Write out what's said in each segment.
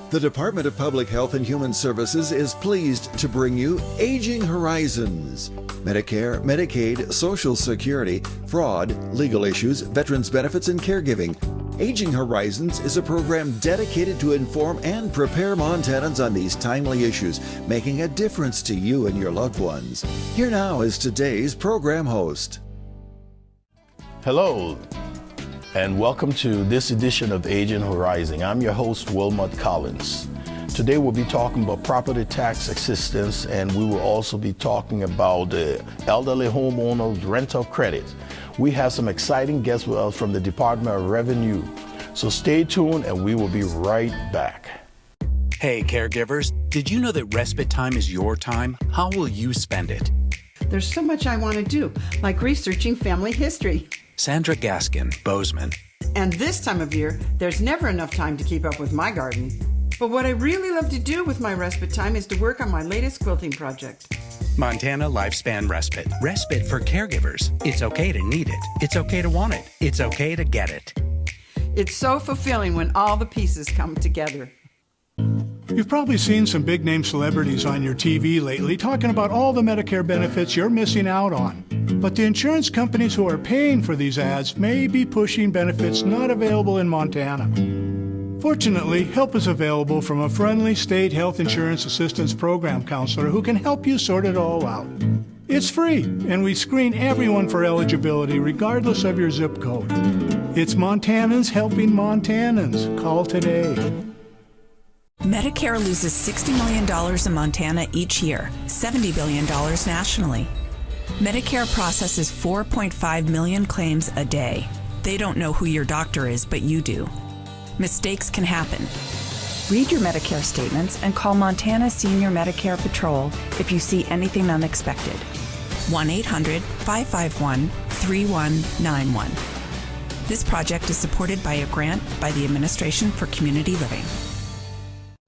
The Department of Public Health and Human Services is pleased to bring you Aging Horizons. Medicare, Medicaid, Social Security, fraud, legal issues, veterans benefits, and caregiving. Aging Horizons is a program dedicated to inform and prepare Montanans on these timely issues, making a difference to you and your loved ones. Here now is today's program host. Hello, and welcome to this edition of Aging Horizon. I'm your host, Wilmot Collins. Today we'll be talking about property tax assistance, and we will also be talking about the elderly homeowners rental credit. We have some exciting guests with us from the Department of Revenue. So stay tuned and we will be right back. Hey caregivers, did you know that respite time is your time? How will you spend it? There's so much I want to do, like researching family history. Sandra Gaskin, Bozeman. And this time of year, there's never enough time to keep up with my garden. But what I really love to do with my respite time is to work on my latest quilting project. Montana Lifespan Respite. Respite for caregivers. It's okay to need it. It's okay to want it. It's okay to get it. It's so fulfilling when all the pieces come together. You've probably seen some big-name celebrities on your TV lately talking about all the Medicare benefits you're missing out on. But the insurance companies who are paying for these ads may be pushing benefits not available in Montana. Fortunately, help is available from a friendly state health insurance assistance program counselor who can help you sort it all out. It's free, and we screen everyone for eligibility regardless of your zip code. It's Montanans helping Montanans. Call today. Medicare loses $60 million in Montana each year, $70 billion nationally. Medicare processes 4.5 million claims a day. They don't know who your doctor is, but you do. Mistakes can happen. Read your Medicare statements and call Montana Senior Medicare Patrol if you see anything unexpected. 1-800-551-3191. This project is supported by a grant by the Administration for Community Living.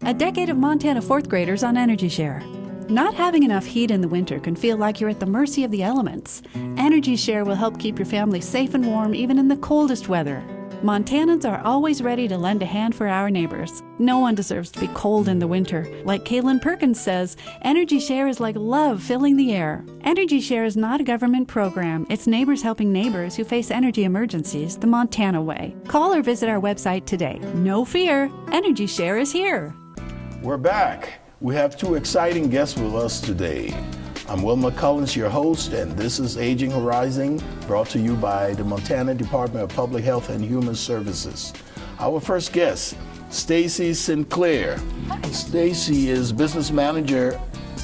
A decade of Montana fourth graders on Energy Share. Not having enough heat in the winter can feel like you're at the mercy of the elements. Energy Share will help keep your family safe and warm even in the coldest weather. Montanans are always ready to lend a hand for our neighbors. No one deserves to be cold in the winter. Like Kaylin Perkins says, Energy Share is like love filling the air. Energy Share is not a government program. It's neighbors helping neighbors who face energy emergencies the Montana way. Call or visit our website today. No fear, Energy Share is here. We're back. We have two exciting guests with us today. I'm Wilma Collins, your host, and this is Aging Horizon, brought to you by the Montana Department of Public Health and Human Services. Our first guest, Stacy Sinclair. Stacy is business manager,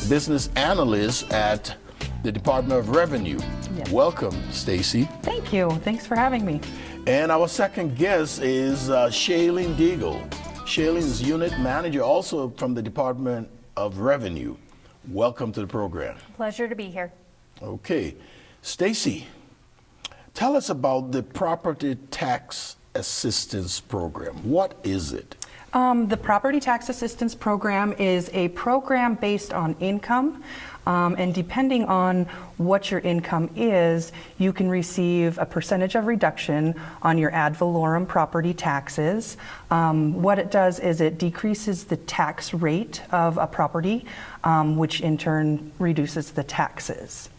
business analyst at the Department of Revenue. Yes. Welcome, Stacy. Thank you. Thanks for having me. And our second guest is Shailene Deagle. Shailene is unit manager, also from the Department of Revenue. Welcome to the program. Pleasure to be here. Okay. Stacy, tell us about the Property Tax Assistance Program. What is it? The Property Tax Assistance Program is a program based on income. And depending on what your income is, you can receive a percentage of reduction on your ad valorem property taxes. What it does is it decreases the tax rate of a property, which in turn reduces the taxes.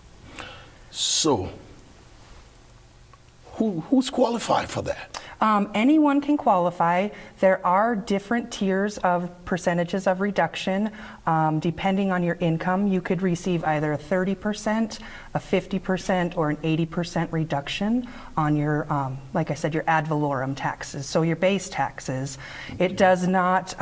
So, who's qualified for that? Anyone can qualify. There are different tiers of percentages of reduction. Depending on your income, you could receive either a 30%, a 50%, or an 80% reduction on your, like I said, your ad valorem taxes, so your base taxes. It does not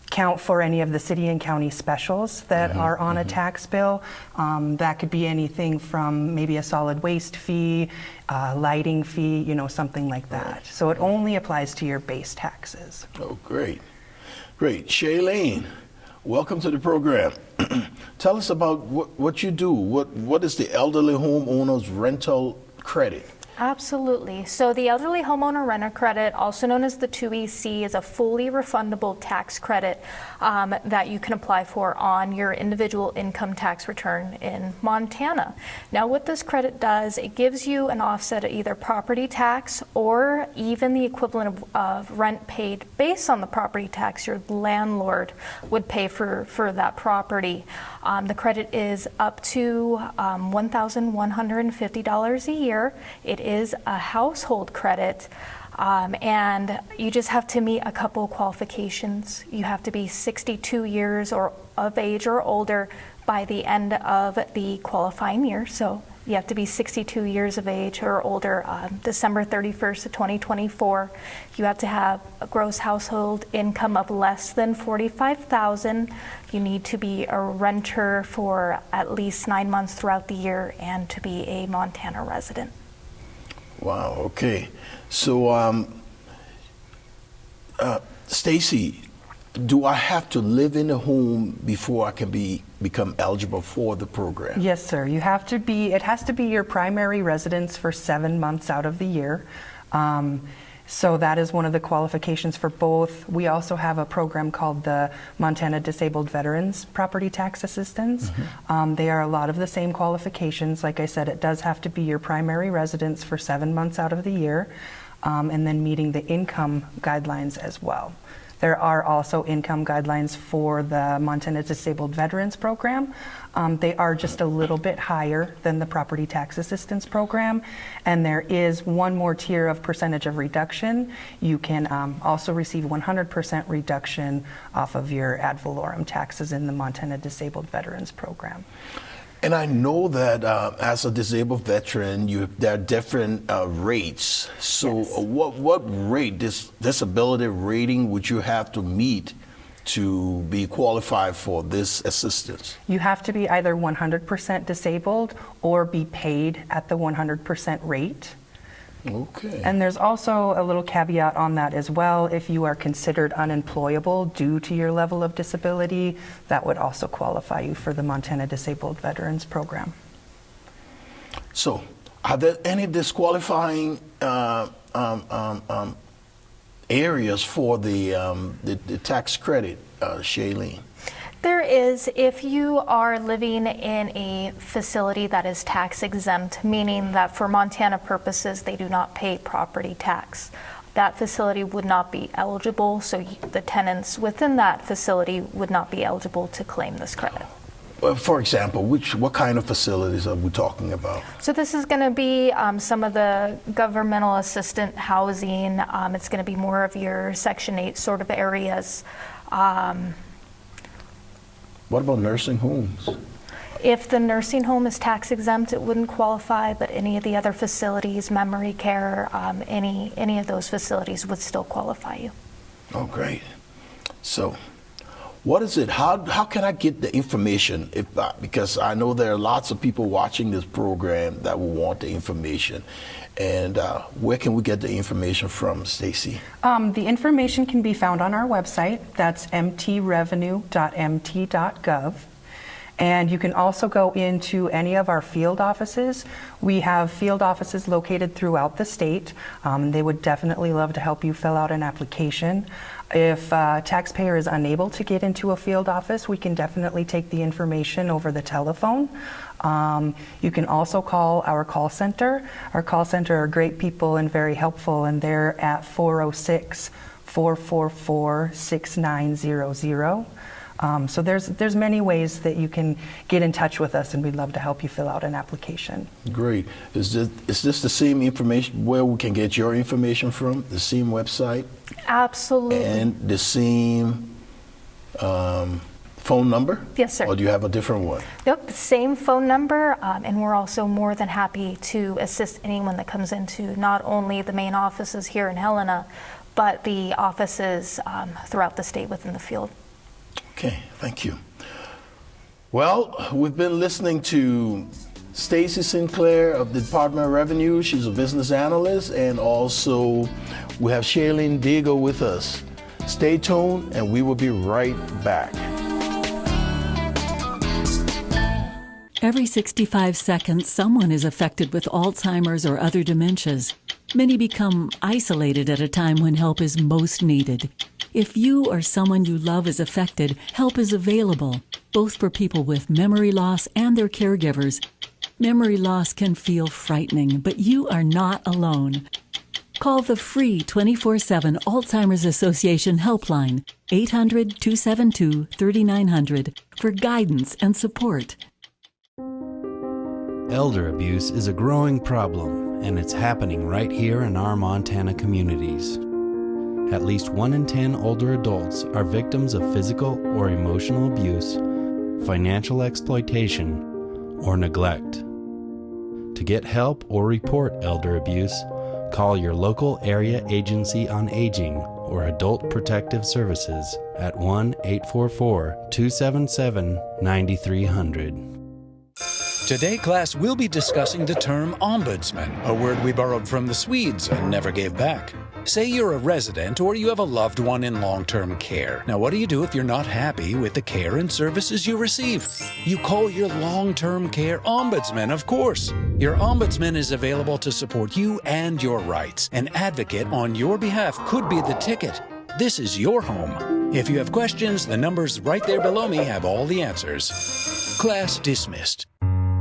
count for any of the city and county specials that are on a tax bill. That could be anything from maybe a solid waste fee, lighting fee, something like that. So it only applies to your base taxes. Oh, great. Great. Shailene, welcome to the program. Tell us about what you do. What is the Elderly Homeowners Rental Credit? Absolutely. So the Elderly Homeowner Renter Credit, also known as the 2EC, is a fully refundable tax credit that you can apply for on your individual income tax return in Montana. Now what this credit does, it gives you an offset of either property tax or even the equivalent of rent paid based on the property tax your landlord would pay for that property. The credit is up to $1,150 a year. It is a household credit, and you just have to meet a couple of qualifications. You have to be 62 years of age or older by the end of the qualifying year. So you have to be 62 years of age or older December 31st of 2024. You have to have a gross household income of less than $45,000. You need to be a renter for at least 9 months throughout the year and to be a Montana resident. Wow, okay. So, Stacy, do I have to live in a home before I can become eligible for the program? Yes, sir. You have to be, it has to be your primary residence for 7 months out of the year. So that is one of the qualifications for both. We also have a program called the Montana Disabled Veterans Property Tax Assistance. They are a lot of the same qualifications. Like I said, it does have to be your primary residence for 7 months out of the year, and then meeting the income guidelines as well. There are also income guidelines for the Montana Disabled Veterans Program. They are just a little bit higher than the Property Tax Assistance Program, and there is one more tier of percentage of reduction. You can also receive 100% reduction off of your ad valorem taxes in the Montana Disabled Veterans Program. And I know that as a disabled veteran, there are different rates. So Yes. what rate, disability rating, would you have to meet to be qualified for this assistance? You have to be either 100% disabled or be paid at the 100% rate. Okay. And there's also a little caveat on that as well. If you are considered unemployable due to your level of disability, that would also qualify you for the Montana Disabled Veterans Program. So, are there any disqualifying areas for the tax credit, Shailene? There is, if you are living in a facility that is tax exempt, meaning that for Montana purposes they do not pay property tax. That facility would not be eligible, so the tenants within that facility would not be eligible to claim this credit. For example, what kind of facilities are we talking about? So this is going to be some of the governmental assistant housing. It's going to be more of your Section 8 sort of areas. What about nursing homes? If the nursing home is tax exempt, it wouldn't qualify, but any of the other facilities, memory care, any of those facilities would still qualify you. Oh, great. So, what is it? How can I get the information? Because I know there are lots of people watching this program that will want the information. And where can we get the information from, Stacy? The information can be found on our website. That's mtrevenue.mt.gov. And you can also go into any of our field offices. We have field offices located throughout the state. They would definitely love to help you fill out an application. If a taxpayer is unable to get into a field office, we can definitely take the information over the telephone. You can also call our call center. Our call center are great people and very helpful, and they're at 406-444-6900. So there's many ways that you can get in touch with us, and we'd love to help you fill out an application. Great. Is this the same information where we can get your information from? The same website? Absolutely. And the same phone number? Yes, sir. Or do you have a different one? Nope, same phone number, and we're also more than happy to assist anyone that comes into not only the main offices here in Helena, but the offices throughout the state within the field. Okay, thank you. Well, we've been listening to Stacy Sinclair of the Department of Revenue. She's a business analyst, and also we have Shailene Diego with us. Stay tuned, and we will be right back. Every 65 seconds, someone is affected with Alzheimer's or other dementias. Many become isolated at a time when help is most needed. If you or someone you love is affected, help is available, both for people with memory loss and their caregivers. Memory loss can feel frightening, but you are not alone. Call the free 24/7 Alzheimer's Association helpline, 800-272-3900, for guidance and support. Elder abuse is a growing problem, and it's happening right here in our Montana communities. At least 1 in 10 older adults are victims of physical or emotional abuse, financial exploitation, or neglect. To get help or report elder abuse, call your local area agency on aging or Adult Protective Services at 1-844-277-9300. Today, class, we'll be discussing the term ombudsman, a word we borrowed from the Swedes and never gave back. Say you're a resident or you have a loved one in long-term care. Now, what do you do if you're not happy with the care and services you receive? You call your long-term care ombudsman, of course. Your ombudsman is available to support you and your rights. An advocate on your behalf could be the ticket. This is your home. If you have questions, the numbers right there below me have all the answers. Class dismissed.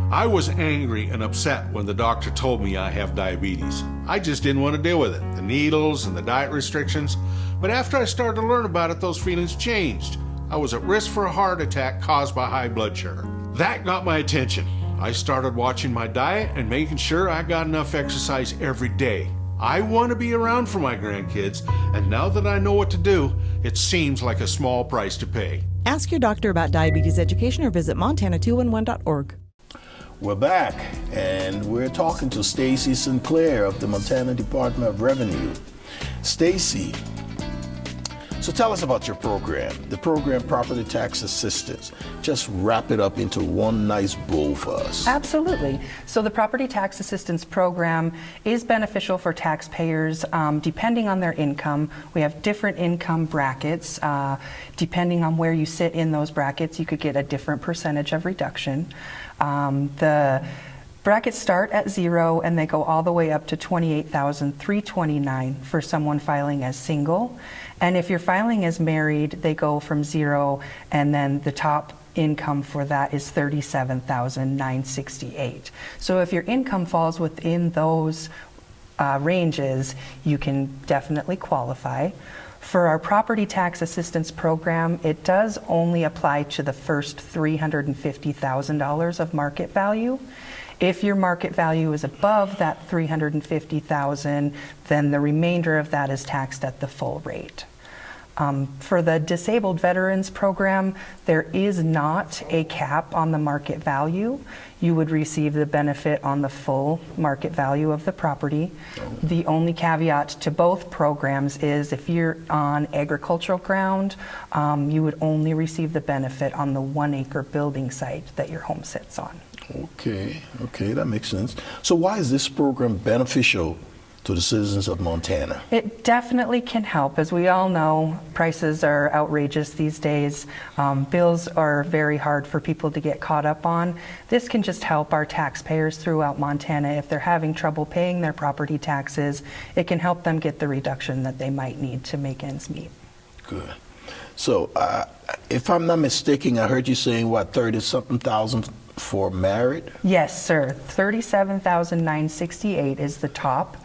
I was angry and upset when the doctor told me I have diabetes. I just didn't want to deal with it, the needles and the diet restrictions. But after I started to learn about it, those feelings changed. I was at risk for a heart attack caused by high blood sugar. That got my attention. I started watching my diet and making sure I got enough exercise every day. I want to be around for my grandkids, and now that I know what to do, it seems like a small price to pay. Ask your doctor about diabetes education or visit montana211.org. We're back, and we're talking to Stacy Sinclair of the Montana Department of Revenue. Stacy, so tell us about your program, the program Property Tax Assistance. Just wrap it up into one nice bow for us. Absolutely. So the Property Tax Assistance Program is beneficial for taxpayers depending on their income. We have different income brackets. Depending on where you sit in those brackets, you could get a different percentage of reduction. The brackets start at 0 and they go all the way up to $28,329 for someone filing as single. And if you're filing as married, they go from 0, and then the top income for that is $37,968. So if your income falls within those ranges, you can definitely qualify. For our property tax assistance program, it does only apply to the first $350,000 of market value. If your market value is above that $350,000, then the remainder of that is taxed at the full rate. For the Disabled Veterans Program, there is not a cap on the market value. You would receive the benefit on the full market value of the property. The only caveat to both programs is if you're on agricultural ground, you would only receive the benefit on the 1-acre building site that your home sits on. Okay, that makes sense. So why is this program beneficial to the citizens of Montana? It definitely can help. As we all know, prices are outrageous these days. Bills are very hard for people to get caught up on. This can just help our taxpayers throughout Montana. If they're having trouble paying their property taxes, it can help them get the reduction that they might need to make ends meet. Good. So if I'm not mistaken, I heard you saying, 30-something thousand for married? Yes, sir. $37,968 is the top.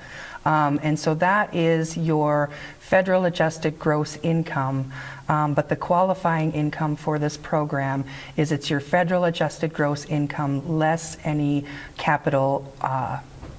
And so that is your federal adjusted gross income. But the qualifying income for this program is it's your federal adjusted gross income less any capital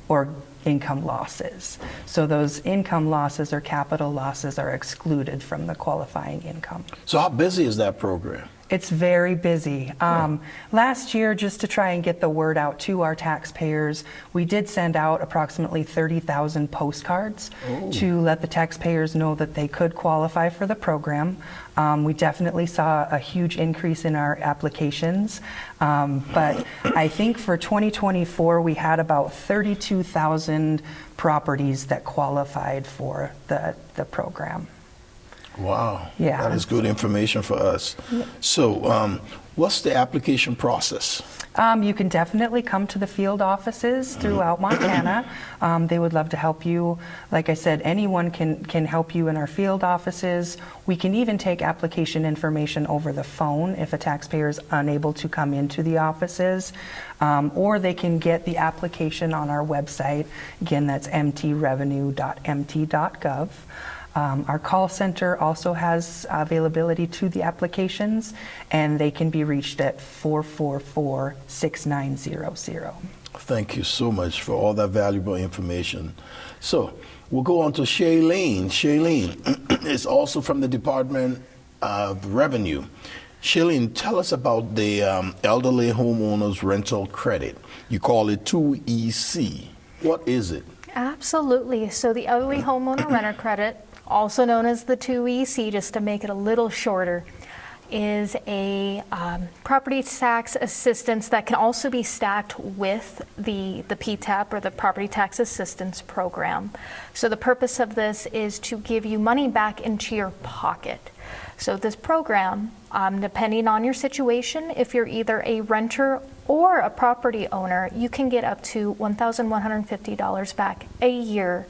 or income losses. So those income losses or capital losses are excluded from the qualifying income. So how busy is that program? It's very busy. Last year, just to try and get the word out to our taxpayers, we did send out approximately 30,000 postcards to let the taxpayers know that they could qualify for the program. We definitely saw a huge increase in our applications, but I think for 2024 we had about 32,000 properties that qualified for the program. Wow. Yeah. That is good information for us. Yeah. So, what's the application process? You can definitely come to the field offices throughout Montana. They would love to help you. Like I said, anyone can help you in our field offices. We can even take application information over the phone if a taxpayer is unable to come into the offices. Or they can get the application on our website. Again, that's mtrevenue.mt.gov. Our call center also has availability to the applications, and they can be reached at 444-6900. Thank you so much for all that valuable information. So we'll go on to Shailene. Shailene is also from the Department of Revenue. Shailene, tell us about the Elderly Homeowners Rental Credit. You call it 2EC. What is it? Absolutely. So the Elderly Homeowner Renter Credit, also known as the 2EC, just to make it a little shorter, is a property tax assistance that can also be stacked with the PTAP, or the Property Tax Assistance Program. So the purpose of this is to give you money back into your pocket. So this program, depending on your situation, if you're either a renter or a property owner, you can get up to $1,150 back a year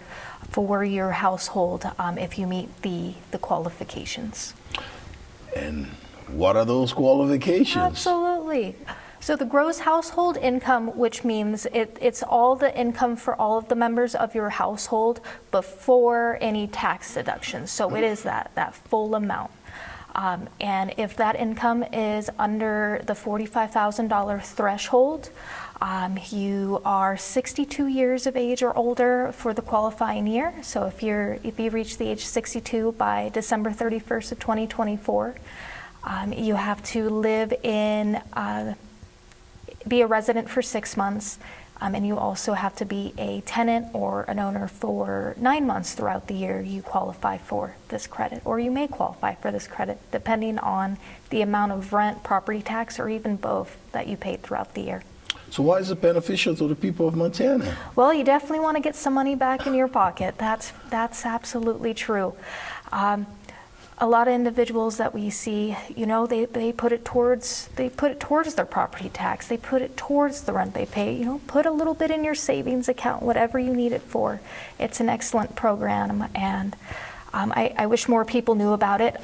for your household if you meet the qualifications. And what are those qualifications? Absolutely. So the gross household income, which means it's all the income for all of the members of your household before any tax deductions. So it is that full amount. And if that income is under the $45,000 threshold, you are 62 years of age or older for the qualifying year. So if you reach the age 62 by December 31st of 2024, you have to live in, be a resident for 6 months, and you also have to be a tenant or an owner for 9 months throughout the year. You qualify for this credit, or you may qualify for this credit, depending on the amount of rent, property tax, or even both that you paid throughout the year. So why is it beneficial to the people of Montana? Well, you definitely want to get some money back in your pocket. That's absolutely true. A lot of individuals that we see, they put it towards their property tax. They put it towards the rent they pay. Put a little bit in your savings account, whatever you need it for. It's an excellent program, and I wish more people knew about it.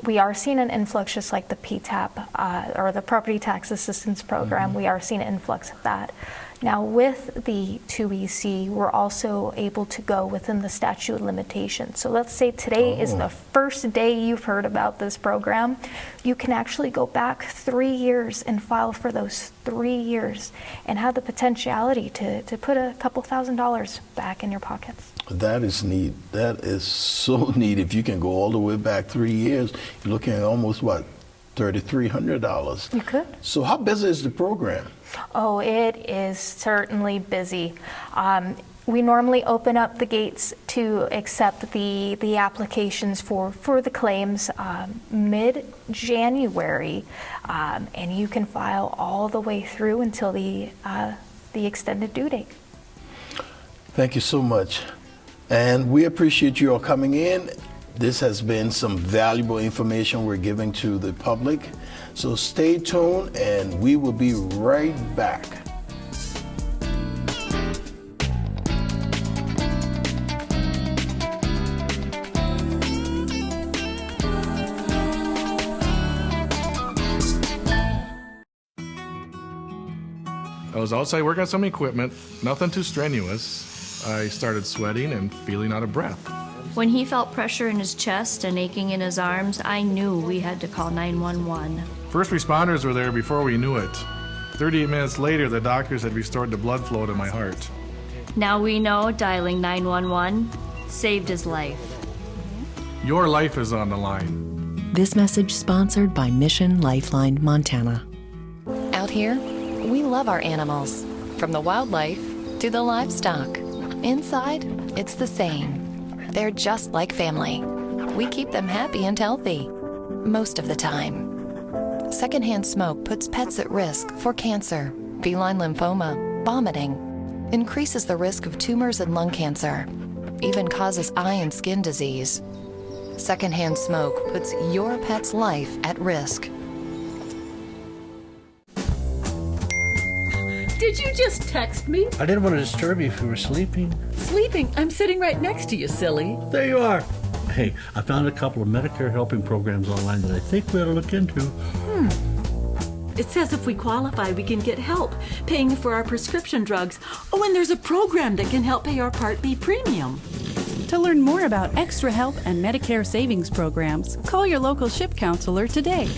We are seeing an influx, just like the PTAP or the Property Tax Assistance Program. We are seeing an influx of that. Now, with the 2EC, we're also able to go within the statute of limitations. So let's say today is the first day you've heard about this program. You can actually go back 3 years and file for those 3 years and have the potentiality to put a couple $1,000s back in your pockets. That is neat. That is so neat. If you can go all the way back 3 years, you're looking at almost, what, $3,300. You could. So how busy is the program? Oh, it is certainly busy. We normally open up the gates to accept the applications for the claims mid-January, and you can file all the way through until the extended due date. Thank you so much. And we appreciate you all coming in. This has been some valuable information we're giving to the public. So stay tuned, and we will be right back. I was outside working on some equipment, nothing too strenuous. I started sweating and feeling out of breath. When he felt pressure in his chest and aching in his arms, I knew we had to call 911. First responders were there before we knew it. 38 minutes later, the doctors had restored the blood flow to my heart. Now we know dialing 911 saved his life. Your life is on the line. This message sponsored by Mission Lifeline Montana. Out here, we love our animals, from the wildlife to the livestock. Inside, it's the same. They're just like family. We keep them happy and healthy, most of the time. Secondhand smoke puts pets at risk for cancer, feline lymphoma, vomiting, increases the risk of tumors and lung cancer, even causes eye and skin disease. Secondhand smoke puts your pet's life at risk. Did you just text me? I didn't want to disturb you if you were sleeping. Sleeping? I'm sitting right next to you, silly. There you are. Hey, I found a couple of Medicare helping programs online that I think we ought to look into. It says if we qualify, we can get help paying for our prescription drugs. Oh, and there's a program that can help pay our Part B premium. To learn more about extra help and Medicare savings programs, call your local SHIP counselor today.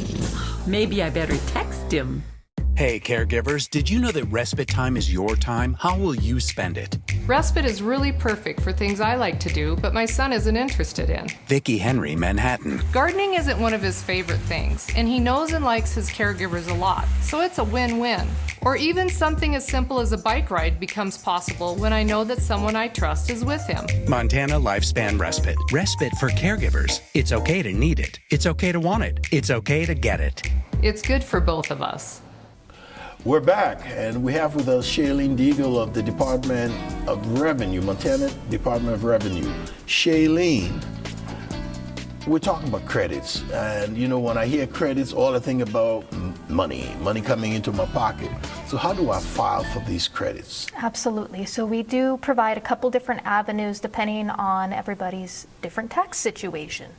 Maybe I better text him. Hey, caregivers, did you know that respite time is your time? How will you spend it? Respite is really perfect for things I like to do, but my son isn't interested in. Vicki Henry, Manhattan. Gardening isn't one of his favorite things, and he knows and likes his caregivers a lot, so it's a win-win. Or even something as simple as a bike ride becomes possible when I know that someone I trust is with him. Montana Lifespan Respite. Respite for caregivers. It's okay to need it. It's okay to want it. It's okay to get it. It's good for both of us. We're back, and we have with us Shailene Deagle of the Department of Revenue, Montana Department of Revenue. Shailene, we're talking about credits, and you know, when I hear credits, all I think about money coming into my pocket. So how do I file for these credits? Absolutely. So we do provide a couple different avenues depending on everybody's different tax situation.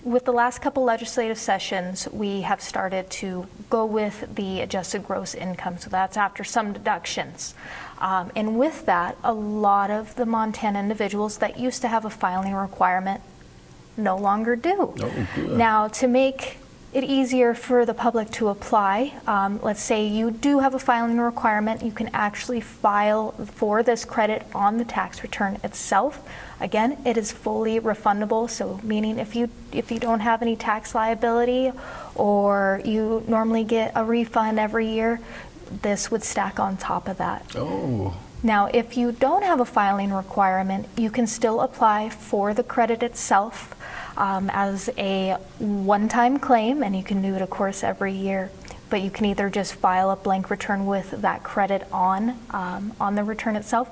With the last couple legislative sessions, we have started to go with the adjusted gross income, so that's after some deductions. And with that, a lot of the Montana individuals that used to have a filing requirement no longer do. Now, to make it easier for the public to apply, let's say you do have a filing requirement, you can actually file for this credit on the tax return itself. Again, it is fully refundable, so meaning if you don't have any tax liability or you normally get a refund every year, this would stack on top of that. Now, if you don't have a filing requirement, you can still apply for the credit itself as a one-time claim, and you can do it, of course, every year. But you can either just file a blank return with that credit on the return itself,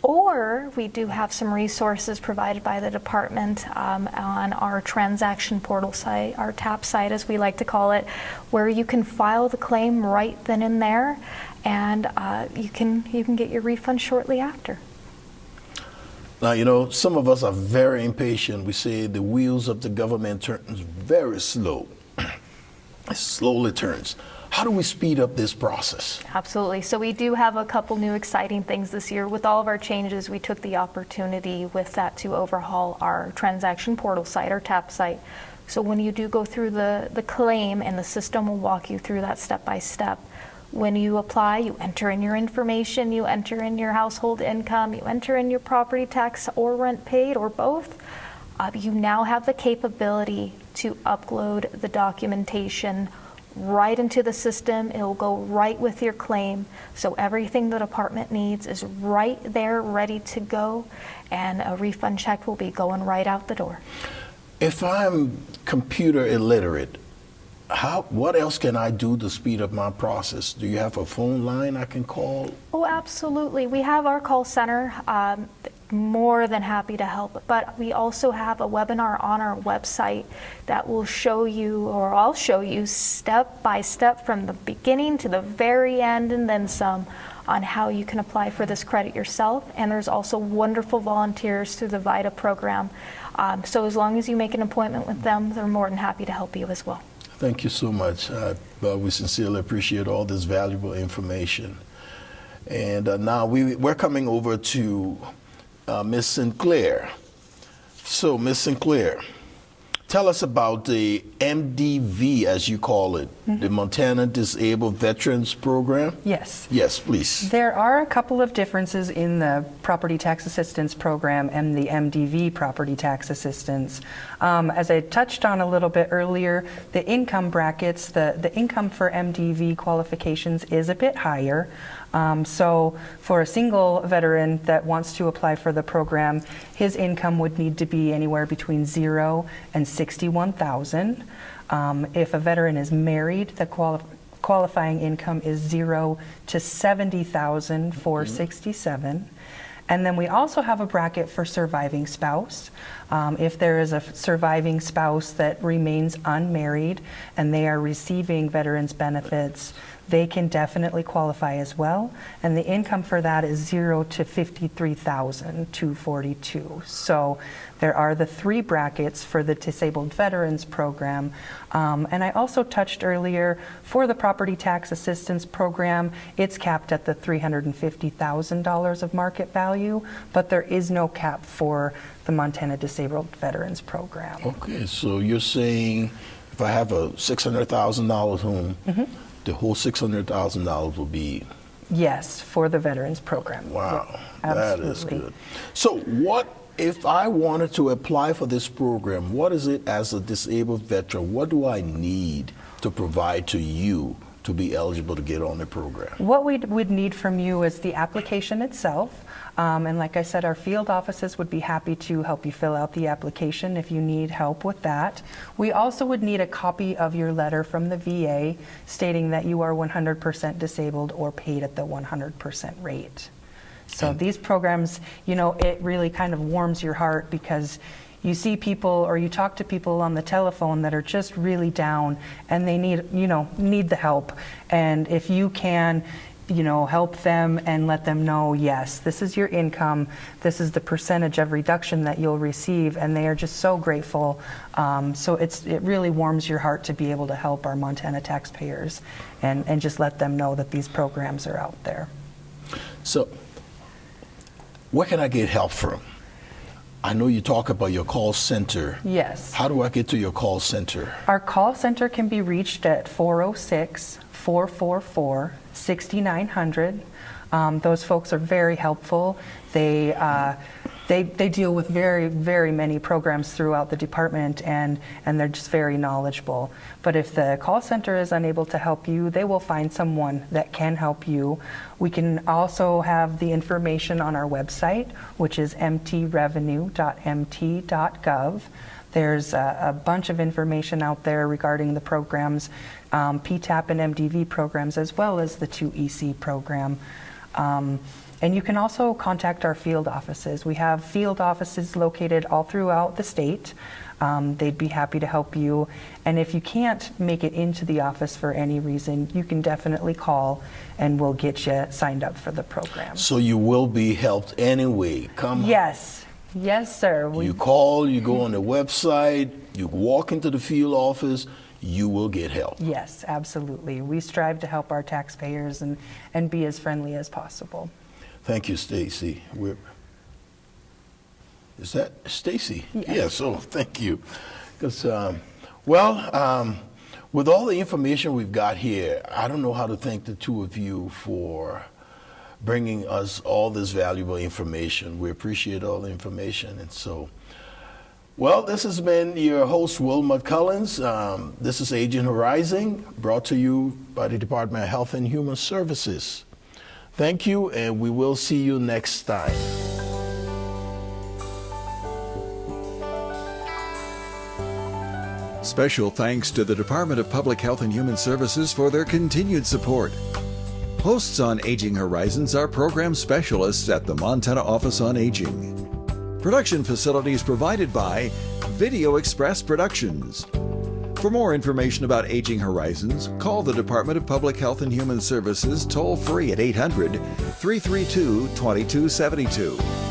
or we do have some resources provided by the department on our transaction portal site, our TAP site as we like to call it, where you can file the claim right then and there, and you can get your refund shortly after. Now, you know, some of us are very impatient. We say the wheels of the government turns very slow. It slowly turns. How do we speed up this process? Absolutely. So we do have a couple new exciting things this year. With all of our changes, we took the opportunity with that to overhaul our transaction portal site, our TAP site. So when you do go through the claim, and the system will walk you through that step by step. When you apply, you enter in your information, you enter in your household income, you enter in your property tax or rent paid or both. You now have the capability to upload the documentation right into the system. It'll go right with your claim. So everything the department needs is right there, ready to go, and a refund check will be going right out the door. If I'm computer illiterate, what else can I do to speed up my process? Do you have a phone line I can call? Oh, absolutely. We have our call center. More than happy to help. But we also have a webinar on our website that will show you, or I'll show you step by step from the beginning to the very end and then some, on how you can apply for this credit yourself. And there's also wonderful volunteers through the VITA program. So as long as you make an appointment with them, they're more than happy to help you as well. Thank you so much. We sincerely appreciate all this valuable information. And now we're coming over to Ms. Sinclair. So, Ms. Sinclair, tell us about the MDV, as you call it, the Montana Disabled Veterans Program. Yes. Yes, please. There are a couple of differences in the Property Tax Assistance Program and the MDV Property Tax Assistance. As I touched on a little bit earlier, the income brackets, the income for MDV qualifications is a bit higher. So for a single veteran that wants to apply for the program, his income would need to be anywhere between 0 and 61,000. If a veteran is married, the qualifying income is 0 to 70,467. And then we also have a bracket for surviving spouse. If there is a surviving spouse that remains unmarried and they are receiving veterans benefits, they can definitely qualify as well. And the income for that is $0 to $53,242. So there are the 3 brackets for the Disabled Veterans Program. And I also touched earlier, for the Property Tax Assistance Program, it's capped at the $350,000 of market value, but there is no cap for the Montana Disabled Veterans Program. Okay, so you're saying if I have a $600,000 home, the whole $600,000 will be... Yes, for the Veterans Program. Wow, yeah, that is good. So what if I wanted to apply for this program? What is it as a disabled veteran? What do I need to provide to you to be eligible to get on the program? What we would need from you is the application itself. And like I said, our field offices would be happy to help you fill out the application if you need help with that. We also would need a copy of your letter from the VA stating that you are 100% disabled or paid at the 100% rate. So these programs, you know, it really kind of warms your heart because you see people or you talk to people on the telephone that are just really down and they need, need the help. And if you can, help them and let them know, yes, this is your income, this is the percentage of reduction that you'll receive, and they are just so grateful. So it really warms your heart to be able to help our Montana taxpayers and just let them know that these programs are out there. So where can I get help from? I know you talk about your call center. Yes. How do I get to your call center? Our call center can be reached at 406-444-6900. Those folks are very helpful. They deal with very, very many programs throughout the department, and they're just very knowledgeable. But if the call center is unable to help you, they will find someone that can help you. We can also have the information on our website, which is mtrevenue.mt.gov. There's a bunch of information out there regarding the programs, PTAP and MDV programs, as well as the 2EC program. And you can also contact our field offices. We have field offices located all throughout the state. They'd be happy to help you. And if you can't make it into the office for any reason, you can definitely call and we'll get you signed up for the program. So you will be helped anyway. Yes. Yes, sir. You call, you go on the website, you walk into the field office, you will get help. Yes, absolutely. We strive to help our taxpayers and be as friendly as possible. Thank you, Stacy. Is that Stacy? Yes. Oh, thank you. Because, with all the information we've got here, I don't know how to thank the two of you for bringing us all this valuable information. We appreciate all the information. And so, this has been your host, Will McCullins. This is Aging Horizon, brought to you by the Department of Health and Human Services. Thank you, and we will see you next time. Special thanks to the Department of Public Health and Human Services for their continued support. Hosts on Aging Horizons are program specialists at the Montana Office on Aging. Production facilities provided by Video Express Productions. For more information about Aging Horizons, call the Department of Public Health and Human Services toll-free at 800-332-2272.